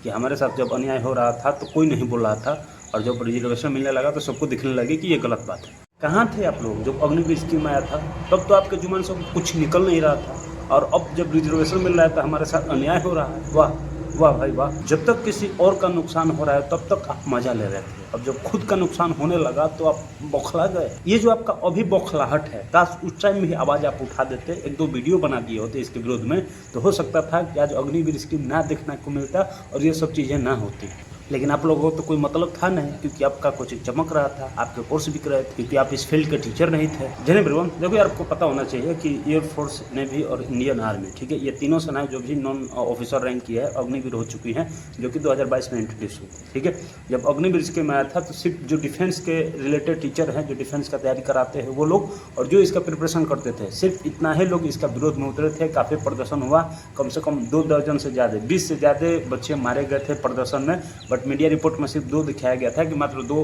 कि हमारे साथ जब अन्याय हो रहा था तो कोई नहीं बोल रहा था, और जब रिजर्वेशन मिलने लगा तो सबको दिखने लगे कि ये गलत बात है। कहाँ थे आप लोग जब अग्निवीर स्कीम आया था? तब तो आपके जुबान से कुछ निकल नहीं रहा था, और अब जब रिजर्वेशन मिल रहा है तो हमारे साथ अन्याय हो रहा है। वाह वाह भाई वाह। जब तक किसी और का नुकसान हो रहा है तब तक आप मजा ले रहे थे, अब जब खुद का नुकसान होने लगा तो आप बौखला गए। ये जो आपका अभी बौखलाहट है, काश उस टाइम में ही आवाज आप उठा देते, एक दो वीडियो बना दिए होते इसके विरोध में, तो हो सकता था कि आज अग्निवीर स्कीम ना देखने को मिलता और ये सब चीजें ना होती। लेकिन आप लोगों को तो कोई मतलब था नहीं, क्योंकि आपका कोचिंग चमक रहा था, आपके कोर्स बिक रहे थे, क्योंकि आप इस फील्ड के टीचर नहीं थे। जय ब्रिवन, देखो यार, आपको पता होना चाहिए कि एयरफोर्स, नेवी और इंडियन आर्मी, ठीक है, ये तीनों सेनाएं जो भी नॉन ऑफिसर रैंक की है अग्निवीर हो चुकी हैं, जो कि 2022 में इंट्रोड्यूस हुई, ठीक है। जब अग्निवीर स्कीम आया था तो सिर्फ जो डिफेंस के रिलेटेड टीचर हैं, जो डिफेंस का तैयारी कराते हैं वो लोग, और जो इसका प्रिपरेशन करते थे, सिर्फ इतना ही लोग इसका विरोध में उतरे थे। काफ़ी प्रदर्शन हुआ, कम से कम 2 दर्जन से ज़्यादा, 20 से ज़्यादा बच्चे मारे गए थे प्रदर्शन में, बट मीडिया रिपोर्ट में सिर्फ 2 दिखाया गया था कि मात्र 2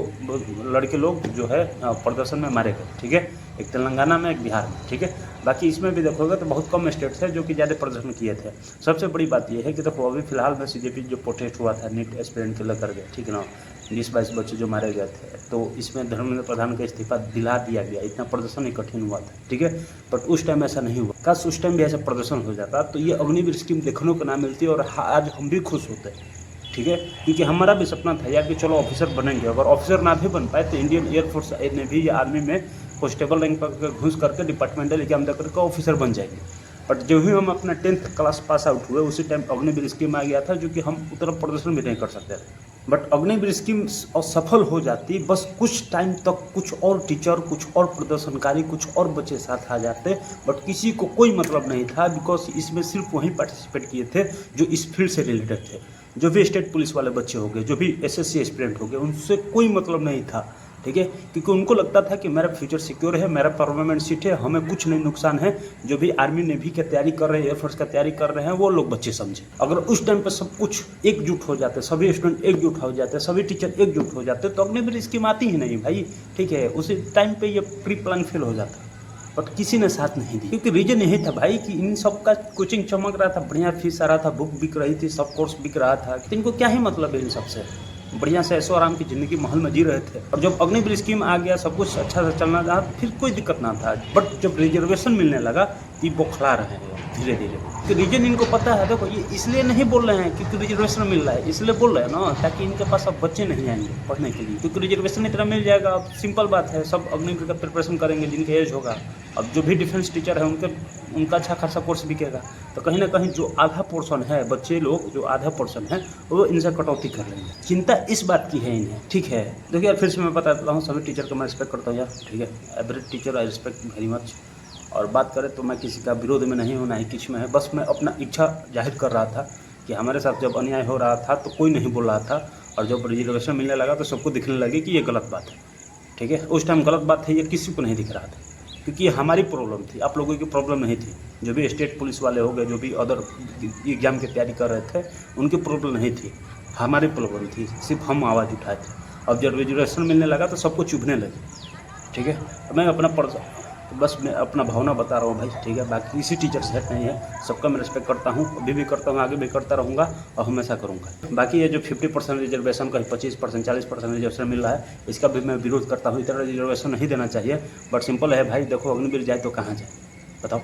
लड़के लोग जो है प्रदर्शन में मारे गए, ठीक है, एक तेलंगाना में, एक बिहार में, ठीक है। बाकी इसमें भी देखोगे तो बहुत कम स्टेट्स है जो कि ज़्यादा प्रदर्शन किए थे। सबसे बड़ी बात यह है कि देखो अभी फिलहाल में सीजेपी जो प्रोटेस्ट हुआ था नीट एस्पिरेंट के लेकर के, ठीक है ना, 20-22 बच्चे जो मारे गए थे, तो इसमें धर्मेंद्र प्रधान का इस्तीफा दिला दिया गया। इतना प्रदर्शन ही कठिन हुआ था, ठीक है, बट उस टाइम ऐसा नहीं हुआ। काश उस टाइम भी ऐसा प्रदर्शन हो जाता तो ये अग्निवीर स्कीम देखने को ना मिलती, और आज हम भी खुश होते, ठीक है, क्योंकि हमारा भी सपना था यार कि चलो ऑफिसर बनेंगे। अगर ऑफिसर ना भी बन पाए तो इंडियन एयरफोर्स, नेवी या आर्मी में कांस्टेबल रैंक पर घुस करके डिपार्टमेंटल एग्जाम देकर के ऑफिसर बन जाएंगे। बट जो ही हम अपना 10th क्लास पास आउट हुए उसी टाइम अग्निवीर स्कीम आ गया था, जो कि हम उतना प्रदर्शन भी नहीं कर सकते थे। बट अग्निवीर स्कीम असफल हो जाती, बस कुछ टाइम तक कुछ और टीचर, कुछ और प्रदर्शनकारी, कुछ और बच्चे साथ आ जाते, बट किसी को कोई मतलब नहीं था, बिकॉज इसमें सिर्फ वही पार्टिसिपेट किए थे जो इस फील्ड से रिलेटेड थे। जो भी स्टेट पुलिस वाले बच्चे हो गए, जो भी एसएससी एस्पिरेंट हो गए, उनसे कोई मतलब नहीं था, ठीक है, क्योंकि उनको लगता था कि मेरा फ्यूचर सिक्योर है, मेरा परमानेंट सीट है, हमें कुछ नहीं नुकसान है। जो भी आर्मी नेवी की तैयारी कर रहे हैं, एयरफोर्स का तैयारी कर रहे हैं, वो लोग बच्चे समझे। अगर उस टाइम पे सब कुछ एकजुट हो जाते, सभी स्टूडेंट एकजुट हो जाते, सभी टीचर एकजुट हो जाते, तो अग्निवीर स्कीम आती ही नहीं भाई, ठीक है। उसी टाइम पे ये प्री प्लान फेल हो जाता, बट किसी ने साथ नहीं दी, क्योंकि रीजन यही था भाई कि इन सब का कोचिंग चमक रहा था, बढ़िया फीस आ रहा था, बुक बिक रही थी, सब कोर्स बिक रहा था, तो इनको क्या ही मतलब है इन सबसे। बढ़िया से ऐशो आराम की ज़िंदगी महल में जी रहे थे, और जब अग्निवीर स्कीम आ गया, सब कुछ अच्छा से चलना था, फिर कोई दिक्कत ना था। बट जब रिजर्वेशन मिलने लगा ये बौखला रहे हैं धीरे धीरे, कि रीजन इनको पता है। देखो ये इसलिए नहीं बोल रहे हैं क्योंकि रिजर्वेशन मिल रहा है, इसलिए बोल रहे हैं ना, ताकि इनके पास अब बच्चे नहीं आएंगे पढ़ने के लिए, क्योंकि रिजर्वेशन इतना मिल जाएगा। अब सिंपल बात है, सब अग्निवीर का प्रिपरेशन करेंगे जिनके एज होगा। अब जो भी डिफेंस टीचर है उनका अच्छा खासा कोर्स बिकेगा, तो कहीं ना कहीं जो आधा पोर्शन है, बच्चे लोग जो आधा पोर्शन है, वो इनसे कटौती कर लेंगे। चिंता इस बात की है इन्हें, ठीक है। देखिए यार, फिर से मैं बताता हूँ, सभी टीचर को मैं रिस्पेक्ट करता हूँ यार, ठीक है, every teacher I respect very much. और बात करें तो मैं किसी का विरोध में नहीं हूँ, ना ही किसी में है, बस मैं अपना इच्छा जाहिर कर रहा था कि हमारे साथ जब अन्याय हो रहा था तो कोई नहीं बोल रहा था, और जब रिजर्वेशन मिलने लगा तो सबको दिखने लगे कि ये गलत बात है, ठीक है। उस टाइम गलत बात है ये किसी को नहीं दिख रहा था, क्योंकि ये हमारी प्रॉब्लम थी, आप लोगों की प्रॉब्लम नहीं थी। जो भी स्टेट पुलिस वाले हो गए, जो भी अदर एग्जाम की तैयारी कर रहे थे, उनकी प्रॉब्लम नहीं थी, हमारी प्रॉब्लम थी, सिर्फ हम आवाज़ उठाए थे। अब जब रिजर्वेशन मिलने लगा तो सबको चुभने लगे, ठीक है। मैं बस मैं अपना भावना बता रहा हूँ भाई, ठीक है। बाकी किसी टीचर से हट नहीं है, सबका मैं रिस्पेक्ट करता हूँ, अभी भी करता हूँ, आगे भी करता रहूँगा और हमेशा करूँगा। बाकी ये जो 50% रिजर्वेशन का 25%, 40% रिजर्वेशन मिल रहा है, इसका भी मैं विरोध करता हूँ। इतना रिजर्वेशन नहीं देना चाहिए, बट सिंपल है भाई, देखो अग्निवीर जाए तो कहाँ जाए बताओ,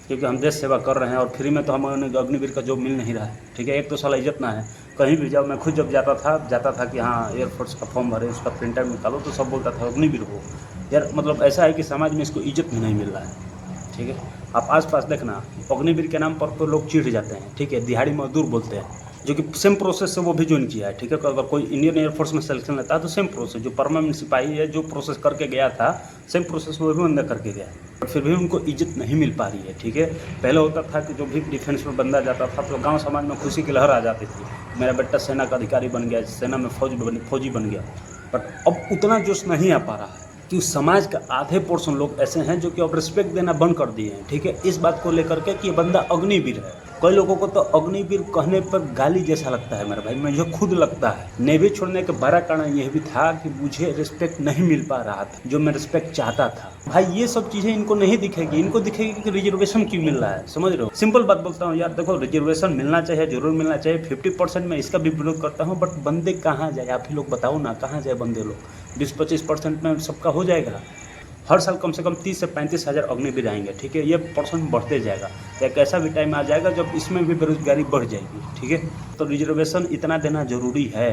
क्योंकि हम देश सेवा कर रहे हैं और फ्री में तो हमें अग्निवीर का जॉब मिल नहीं रहा है, ठीक है। एक तो साला इज्जत ना है, कहीं भी जाओ, मैं खुद जब जाता था कि हाँ एयरफोर्स का फॉर्म भरे, उसका प्रिंटर निकालो, तो सब बोलता था अग्निवीर हो यार। मतलब ऐसा है कि समाज में इसको इज्जत भी नहीं मिल रहा है, ठीक है। आप आसपास देखना, अग्निवीर के नाम पर तो लोग चिढ़ जाते हैं, ठीक है, दिहाड़ी मजदूर बोलते हैं, जो कि सेम प्रोसेस से वो भी ज्वाइन किया है, ठीक है। अगर कोई इंडियन एयरफोर्स में सिलेक्शन लेता है तो सेम प्रोसेस, जो परमानेंट सिपाही है जो प्रोसेस करके गया था, सेम प्रोसेस वो भी बंदा करके गया, बट फिर भी उनको इज्जत नहीं मिल पा रही है, ठीक है। पहले होता था कि जो भी डिफेंस में बंदा जाता था तो गाँव समाज में खुशी की लहर आ जाती थी, मेरा बेटा सेना का अधिकारी बन गया, सेना में फौजी बन गया। बट अब उतना जोश नहीं आ पा रहा है, कि उस समाज का आधे पोर्शन लोग ऐसे हैं जो कि अब रिस्पेक्ट देना बंद कर दिए हैं, ठीक है, इस बात को लेकर के कि ये बंदा अग्निवीर है। कई लोगों को तो अग्निवीर कहने पर गाली जैसा लगता है मेरे भाई, मुझे खुद लगता है। नेवी छोड़ने का बड़ा कारण यह भी था कि मुझे रिस्पेक्ट नहीं मिल पा रहा था जो मैं रिस्पेक्ट चाहता था। भाई ये सब चीज़ें इनको नहीं दिखेगी, इनको दिखेगी कि रिजर्वेशन क्यों मिल रहा है, समझ रहे हो। सिंपल बात बोलता हूँ यार, देखो रिजर्वेशन मिलना चाहिए, जरूर मिलना चाहिए। 50% में इसका भी विरोध करता हूँ, बट बंदे कहाँ जाए, आप ही लोग बताओ ना, कहाँ जाए बंदे लोग। 20-25% में सबका हो जाएगा। हर साल कम से कम 30 से 35 हज़ार अग्निवीर आएंगे, ठीक है। ये परसेंट बढ़ते जाएगा। एक ऐसा भी टाइम आ जाएगा जब इसमें भी बेरोजगारी बढ़ जाएगी, ठीक है। तो रिजर्वेशन इतना देना जरूरी है।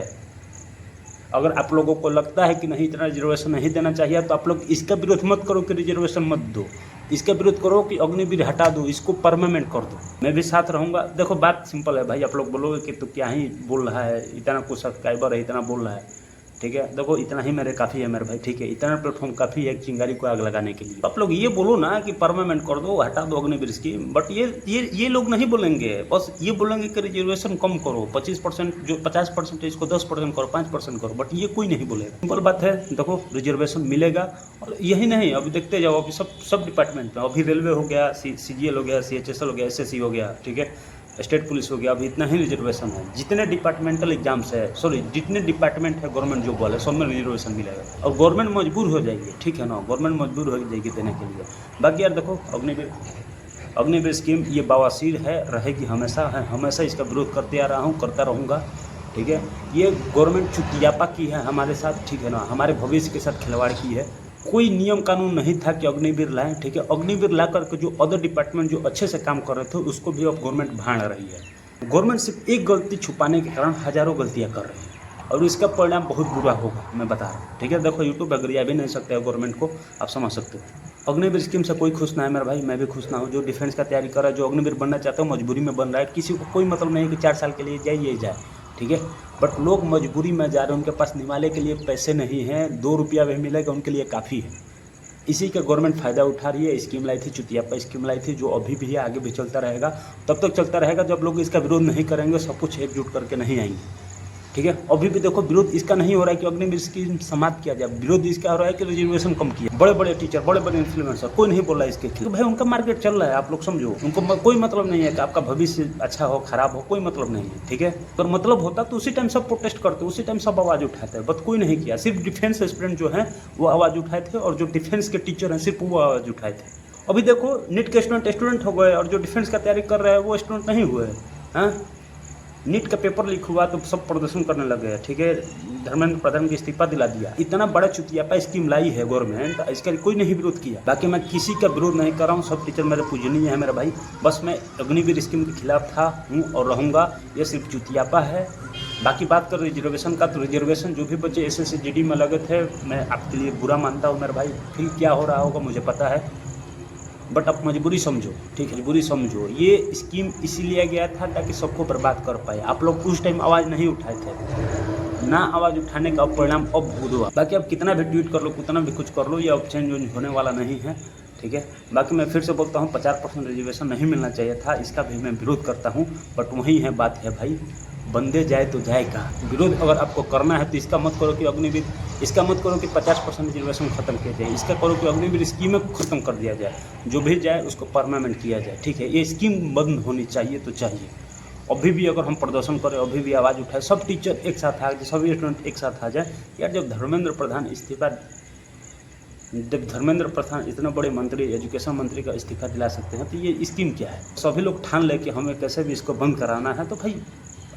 अगर आप लोगों को लगता है कि नहीं इतना रिजर्वेशन नहीं देना चाहिए, तो आप लोग इसका विरोध मत करो कि रिजर्वेशन मत दो, इसका विरोध करो कि अग्निवीर हटा दो, इसको परमानेंट कर दो। मैं भी साथ रहूँगा। देखो बात सिंपल है भाई, आप लोग बोलोगे कि तो क्या ही बोल रहा है, इतना कुछ सब्सक्राइबर है, इतना बोल रहा है, ठीक है। देखो इतना ही मेरे काफ़ी है मेरे भाई, ठीक है। इतना प्लेटफॉर्म काफ़ी है चिंगारी को आग लगाने के लिए। आप लोग ये बोलो ना कि परमानेंट कर दो, हटा दो अग्निवीर स्कीम, बट ये लोग नहीं बोलेंगे। बस ये बोलेंगे कि रिजर्वेशन कम करो, 25% जो 50% है इसको 10% करो, 5% करो, बट ये कोई नहीं बोलेगा। सिंपल बात है। देखो रिजर्वेशन मिलेगा, और यही नहीं, अभी देखते जाओ, अभी सब डिपार्टमेंट में, अभी रेलवे हो गया, CGL हो गया, CHSL हो गया, SSC हो गया, ठीक है, स्टेट पुलिस हो गया, अभी इतना ही रिजर्वेशन है। जितने डिपार्टमेंटल एग्जाम्स है, जितने डिपार्टमेंट है गवर्नमेंट जॉब वाले, सब में रिजर्वेशन मिलेगा। और गवर्नमेंट मजबूर हो जाएगी, ठीक है ना, गवर्नमेंट मजबूर हो जाएगी देने के लिए। बाकी यार देखो अग्निवीर स्कीम ये बवासीर है, रहेगी हमेशा है, हमेशा इसका विरोध करते आ रहा हूँ, करता रहूँगा, ठीक है। ये गवर्नमेंट चुतियापा की है हमारे साथ, ठीक है ना, हमारे भविष्य के साथ खिलवाड़ की है। कोई नियम कानून नहीं था कि अग्निवीर लाएं, ठीक है। अग्निवीर ला करके जो अदर डिपार्टमेंट जो अच्छे से काम कर रहे थे उसको भी अब गवर्नमेंट भाड़ रही है। गवर्नमेंट सिर्फ एक गलती छुपाने के कारण हजारों गलतियां कर रही है, और इसका परिणाम बहुत बुरा होगा, मैं बता रहा हूँ, ठीक है। देखो यूट्यूब अगर भी नहीं सकते है गवर्नमेंट को, आप समझ सकते हो। अग्निवीर स्कीम से कोई खुश ना है मेरा भाई, मैं भी खुश ना हूँ। जो डिफेंस का तैयारी कर रहा है, जो अग्निवीर बनना चाहता है, मजबूरी में बन रहा है। किसी को कोई मतलब नहीं कि 4 साल के लिए जाए, ठीक है। बट लोग मजबूरी में जा रहे हैं, उनके पास निवाले के लिए पैसे नहीं हैं, 2 रुपया भी मिलेगा उनके लिए काफ़ी है। इसी का गवर्नमेंट फ़ायदा उठा रही है। स्कीम लाई थी, चुतियापा स्कीम लाई थी, जो अभी भी है, आगे भी चलता रहेगा। तब तक चलता रहेगा जब लोग इसका विरोध नहीं करेंगे, सब कुछ एकजुट करके नहीं आएंगे, ठीक है। अभी भी देखो विरोध इसका नहीं हो रहा है कि अग्निवीर स्कीम समाप्त किया जाए, विरोध इसका हो रहा है कि रिजर्वेशन कम किया। बड़े बड़े टीचर, बड़े बड़े इन्फ्लुएंसर, कोई नहीं बोल रहा है इसके खिलाफ। तो भाई उनका मार्केट चल रहा है, आप लोग समझो। उनको कोई मतलब नहीं है कि आपका भविष्य अच्छा हो खराब हो, कोई मतलब नहीं है, ठीक है। तो मतलब होता तो उसी टाइम सब प्रोटेस्ट करते, उसी टाइम सब आवाज़ उठाते हैं, बट कोई नहीं किया। सिर्फ डिफेंस एस्पिरेंट जो है वो आवाज़ उठाए थे, और जो डिफेंस के टीचर हैं सिर्फ वो आवाज़ उठाए थे। अभी देखो नीट के स्टूडेंट हो गए, और जो डिफेंस का तैयारी कर रहे हैं वो स्टूडेंट नहीं हुए हैं। नीट का पेपर लीक हुआ तो सब प्रदर्शन करने लगे, ठीक है। धर्मेंद्र प्रधान को इस्तीफा दिला दिया। इतना बड़ा चुतियापा स्कीम लाई है गवर्नमेंट, इसका कोई नहीं विरोध किया। बाकी मैं किसी का विरोध नहीं कर रहा हूँ, सब टीचर मेरे पूजनीय है मेरा भाई। बस मैं अग्निवीर स्कीम के खिलाफ था, हूँ और रहूँगा। ये सिर्फ चुतियापा है। बाकी बात कर रिजर्वेशन का, तो रिजर्वेशन जो भी बच्चे SSC GD में लगे थे, मैं आपके लिए बुरा मानता हूँ मेरे भाई। फिर क्या हो रहा होगा मुझे पता है, बट आप मजबूरी समझो, ठीक है, मजबूरी समझो। ये स्कीम इसीलिए गया था ताकि सबको बर्बाद कर पाए। आप लोग उस टाइम आवाज़ नहीं उठाए थे, ना आवाज़ उठाने का परिणाम अब भुगत हुआ। बाकी अब कितना भी ट्वीट कर लो, कितना भी कुछ कर लो, ये अब चेंज होने वाला नहीं है, ठीक है। बाकी मैं फिर से बोलता हूँ 50% रिजर्वेशन नहीं मिलना चाहिए था, इसका भी मैं विरोध करता हूँ। बट वही है बात है भाई, बंदे जाए तो जाए कहाँ। विरोध अगर आपको करना है तो इसका मत करो कि अग्निवीर, इसका मत करो कि 50% रिजर्वेशन खत्म किया जाए, इसका करो कि अग्निवीर स्कीम खत्म कर दिया जाए। जो भी जाए उसको परमानेंट किया जाए, ठीक है। ये स्कीम बंद होनी चाहिए तो चाहिए। अभी भी अगर हम प्रदर्शन करें, अभी भी आवाज़ उठाए, सब टीचर एक साथ आ जाए, सभी स्टूडेंट एक साथ आ जाए। यार जब धर्मेंद्र प्रधान इतने बड़े मंत्री, एजुकेशन मंत्री का इस्तीफा दिला सकते हैं, तो ये स्कीम क्या है। सभी लोग ठान ले कि हमें कैसे भी इसको बंद कराना है, तो भाई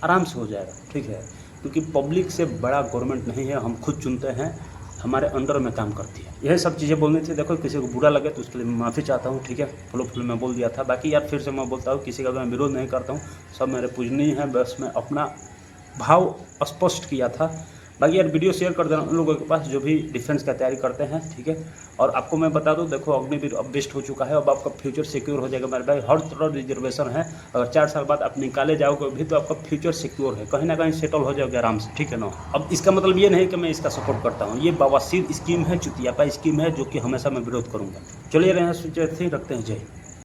आराम से हो जाएगा, ठीक है। क्योंकि पब्लिक से बड़ा गवर्नमेंट नहीं है, हम खुद चुनते हैं, हमारे अंडर में काम करती है। यह सब चीज़ें बोलनी थी। देखो किसी को बुरा लगे तो उसके लिए मैं माफ़ी चाहता हूँ, ठीक है। फुल मैं बोल दिया था। बाकी यार फिर से मैं बोलता हूँ, किसी का मैं विरोध नहीं करता हूँ, सब मेरे पूजनीय हैं। बस मैं अपना भाव स्पष्ट किया था। बाकी यार वीडियो शेयर कर देना उन लोगों के पास जो भी डिफेंस का तैयारी करते हैं, ठीक है। और आपको मैं बता दूं, देखो अग्निवीर अब बेस्ट हो चुका है, अब आपका फ्यूचर सिक्योर हो जाएगा मेरे भाई। हर तरह रिजर्वेशन है, अगर 4 साल बाद आप निकाले जाओगे भी तो आपका फ्यूचर सिक्योर है, कहीं ना कहीं सेटल हो जाओगे आराम से, ठीक है ना। अब इसका मतलब ये नहीं कि मैं इसका सपोर्ट करता हूँ, ये बवासीर स्कीम है, चुतियापा स्कीम है, जो कि हमेशा मैं विरोध करूँगा। चलिए रहे हैं, रखते हैं, जय।